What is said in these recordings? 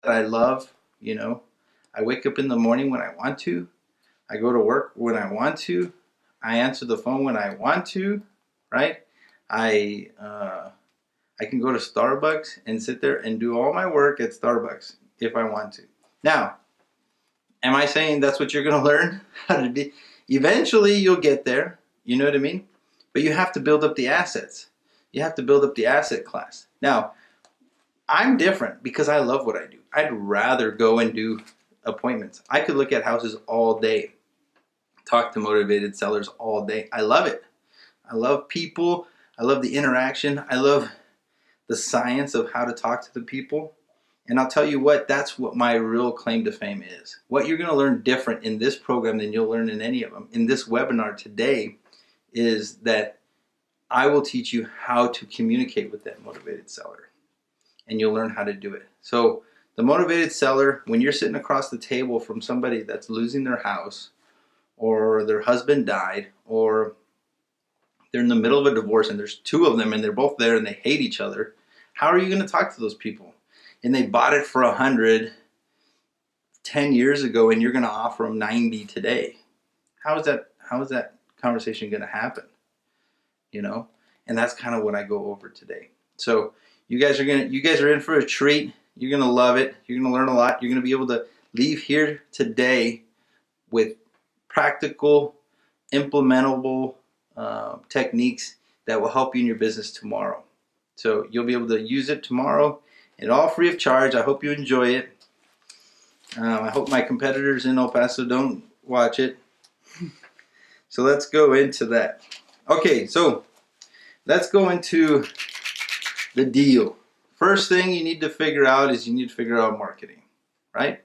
I love, you know. I wake up in the morning when I want to. I go to work when I want to. I answer the phone when I want to, right? I I can go to Starbucks and sit there and do all my work at Starbucks if I want to. Now, am I saying that's what you're going to learn how to be? Eventually, you'll get there. You know what I mean? But you have to build up the assets. You have to build up the asset class. Now, I'm different because I love what I do. I'd rather go and do appointments. I could look at houses all day, talk to motivated sellers all day. I love it. I love people. I love the interaction. I love the science of how to talk to the people. And I'll tell you what, that's what my real claim to fame is. What you're going to learn different in this program than you'll learn in any of them, in this webinar today, is that I will teach you how to communicate with that motivated seller. And you'll learn how to do it. So the motivated seller, when you're sitting across the table from somebody that's losing their house, or their husband died, or they're in the middle of a divorce and there's two of them and they're both there and they hate each other, how are you going to talk to those people? And they bought it for 100 10 years ago and you're going to offer them 90 today. How is that conversation going to happen? You know? And that's kind of what I go over today. So you guys are in for a treat. You're going to love it. You're going to learn a lot. You're going to be able to leave here today with practical, implementable techniques that will help you in your business tomorrow. So you'll be able to use it tomorrow, and all free of charge. I hope you enjoy it. I hope my competitors in El Paso don't watch it. So let's go into that. Okay, so let's go into the deal. First thing you need to figure out is you need to figure out marketing, right?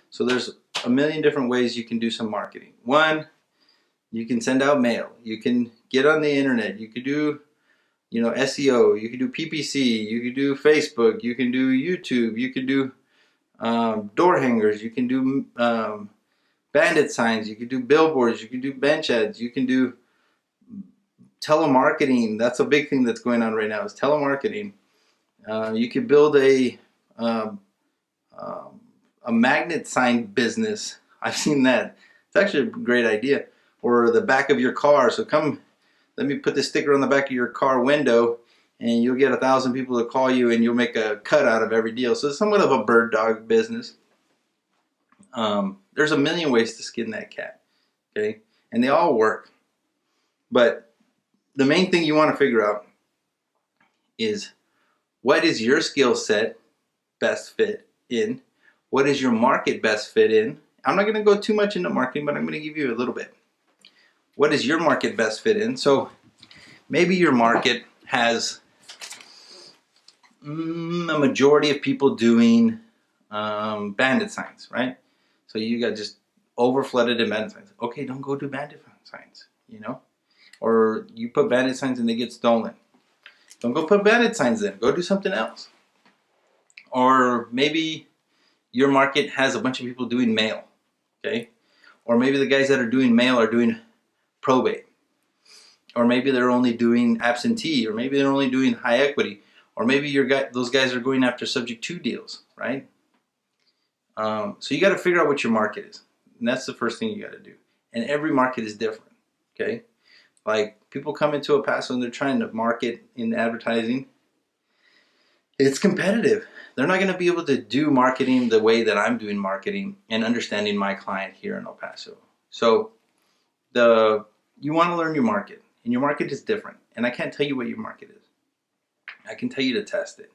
So there's a million different ways you can do some marketing. One, you can send out mail. You can get on the internet. You could do, SEO. You can do PPC. You can do Facebook. You can do YouTube. You can do door hangers. You can do bandit signs. You can do billboards. You can do bench ads. You can do telemarketing. That's a big thing that's going on right now is telemarketing. You could build a magnet sign business. I've seen that. It's actually a great idea. Or the back of your car. So come, let me put this sticker on the back of your car window and you'll get 1,000 people to call you and you'll make a cut out of every deal. So it's somewhat of a bird dog business. There's a million ways to skin that cat. Okay? And they all work. But the main thing you want to figure out is what is your skill set best fit in? What is your market best fit in? I'm not going to go too much into marketing, but I'm going to give you a little bit. What is your market best fit in? So maybe your market has a majority of people doing bandit signs, right? So you got just overflooded in bandit signs. Okay, don't go do bandit signs, Or you put bandit signs and they get stolen. Don't go put bandit signs in. Go do something else. Or maybe your market has a bunch of people doing mail, okay? Or maybe the guys that are doing mail are doing probate. Or maybe they're only doing absentee. Or maybe they're only doing high equity. Or maybe those guys are going after subject to deals, right? So you got to figure out what your market is. And that's the first thing you got to do. And every market is different, okay? Like people come into El Paso and they're trying to market in advertising. It's competitive. They're not going to be able to do marketing the way that I'm doing marketing and understanding my client here in El Paso. So you want to learn your market, and your market is different. And I can't tell you what your market is. I can tell you to test it.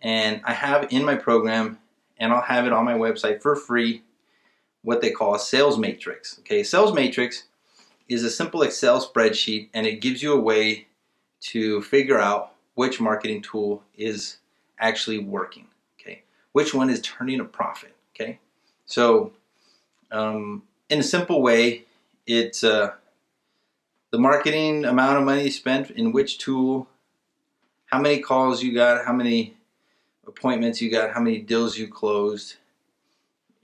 And I have in my program, and I'll have it on my website for free, what they call a sales matrix. Okay, sales matrix is a simple Excel spreadsheet, and it gives you a way to figure out which marketing tool is actually working. Okay, which one is turning a profit. Okay, so in a simple way, it's the marketing amount of money spent in which tool, how many calls you got, how many appointments you got, how many deals you closed,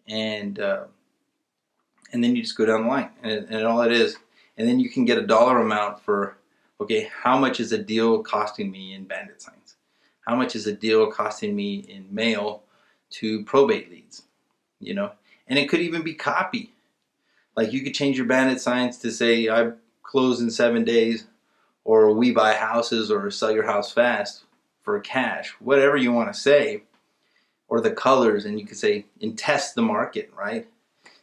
and then you just go down the line, and all it is. And then you can get a dollar amount for, okay, how much is a deal costing me in bandit signs? How much is a deal costing me in mail to probate leads, you know, and it could even be copy. Like you could change your bandit signs to say, I close in 7 days, or we buy houses, or sell your house fast for cash, whatever you want to say, or the colors, and you could say, and test the market, right?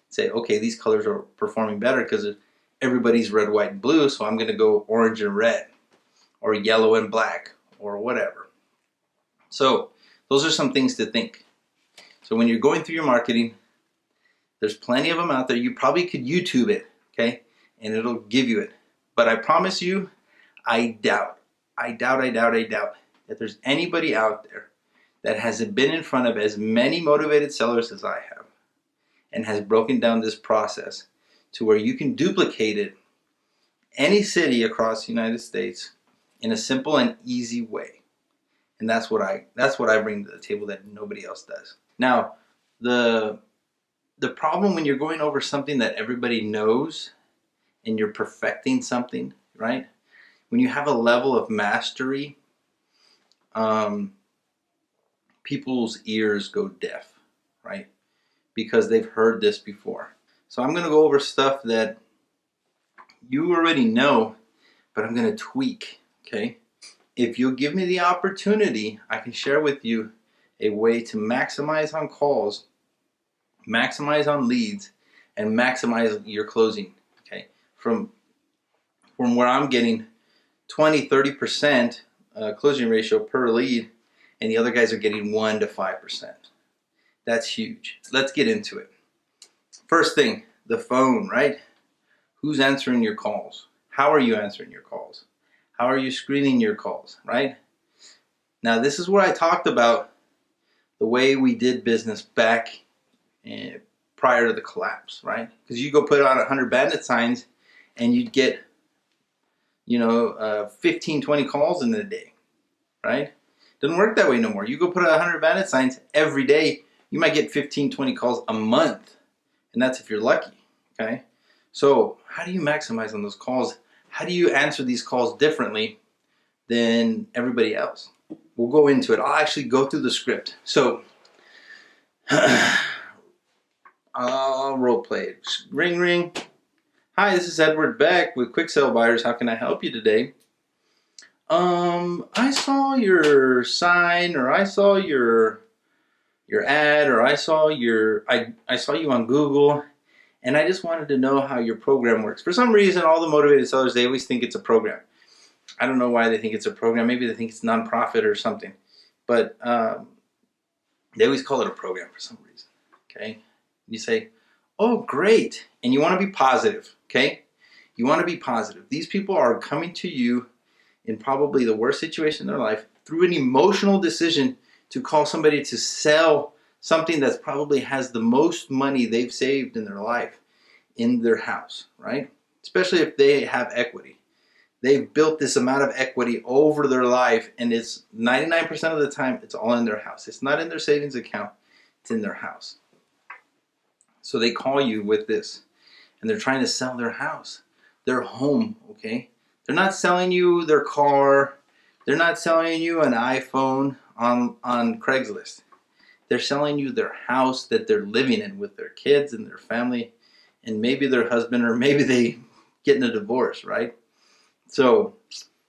Say, okay, these colors are performing better because everybody's red, white, and blue, so I'm going to go orange and red, or yellow and black, or whatever. So those are some things to think. So when you're going through your marketing, there's plenty of them out there. You probably could YouTube it, okay? And it'll give you it. But I promise you, I doubt that there's anybody out there that hasn't been in front of as many motivated sellers as I have and has broken down this process to where you can duplicate it any city across the United States in a simple and easy way. And that's what I bring to the table that nobody else does. Now, the problem when you're going over something that everybody knows and you're perfecting something, right? When you have a level of mastery, people's ears go deaf, right? Because they've heard this before. So I'm going to go over stuff that you already know, but I'm going to tweak, okay? If you'll give me the opportunity, I can share with you a way to maximize on calls, maximize on leads, and maximize your closing, okay? From where I'm getting 20-30% closing ratio per lead, and the other guys are getting 1 to 5%. That's huge. Let's get into it. First thing, the phone, right? Who's answering your calls? How are you answering your calls? How are you screening your calls, right? Now, this is where I talked about the way we did business back prior to the collapse, right? Because you go put on 100 bandit signs and you'd get, 15, 20 calls in a day, right? Doesn't work that way no more. You go put out 100 bandit signs every day, you might get 15, 20 calls a month. And that's if you're lucky, okay? So how do you maximize on those calls? How do you answer these calls differently than everybody else? We'll go into it. I'll actually go through the script. So I'll role play it. Ring, ring. Hi, this is Edward Beck with Quick Sale Buyers. How can I help you today? I saw your sign, or I saw your ad, or I saw you on Google, and I just wanted to know how your program works. For some reason, all the motivated sellers, they always think it's a program. I don't know why they think it's a program. Maybe they think it's nonprofit or something, but they always call it a program for some reason. Okay, you say, "Oh, great," and you want to be positive. Okay, you want to be positive. These people are coming to you in probably the worst situation in their life through an emotional decision to call somebody to sell something that probably has the most money they've saved in their life in their house, right? Especially if they have equity. They've built this amount of equity over their life, and it's 99% of the time, it's all in their house. It's not in their savings account, it's in their house. So they call you with this, and they're trying to sell their house, their home, okay? They're not selling you their car. They're not selling you an iPhone on Craigslist. They're selling you their house that they're living in with their kids and their family, and maybe their husband, or maybe they getting a divorce, right? So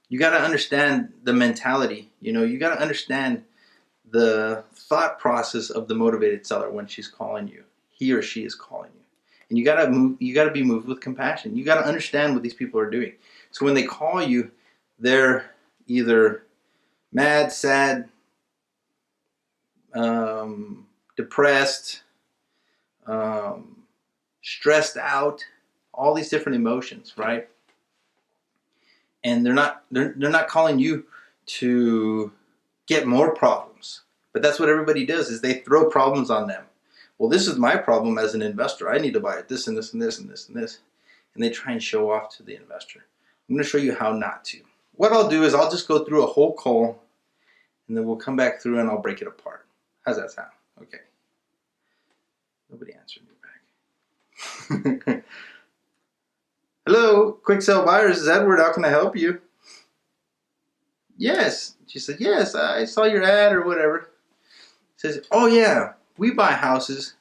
you got to understand the mentality. You got to understand the thought process of the motivated seller when she's calling you. He or she is calling you. And you got to be moved with compassion. You got to understand what these people are doing. So when they call you, they're either mad, sad, depressed, stressed out, all these different emotions, right? And they're not calling you to get more problems. But that's what everybody does, is they throw problems on them. Well, this is my problem as an investor. I need to buy it, this and this and this and this and this. And they try and show off to the investor. I'm going to show you how not to. What I'll do is I'll just go through a whole call, and then we'll come back through and I'll break it apart. How's that sound? Okay. Nobody answered me back. Hello, Quick Sale Buyers. This is Edward. How can I help you? Yes. She said, yes, I saw your ad or whatever. Says, oh yeah, we buy houses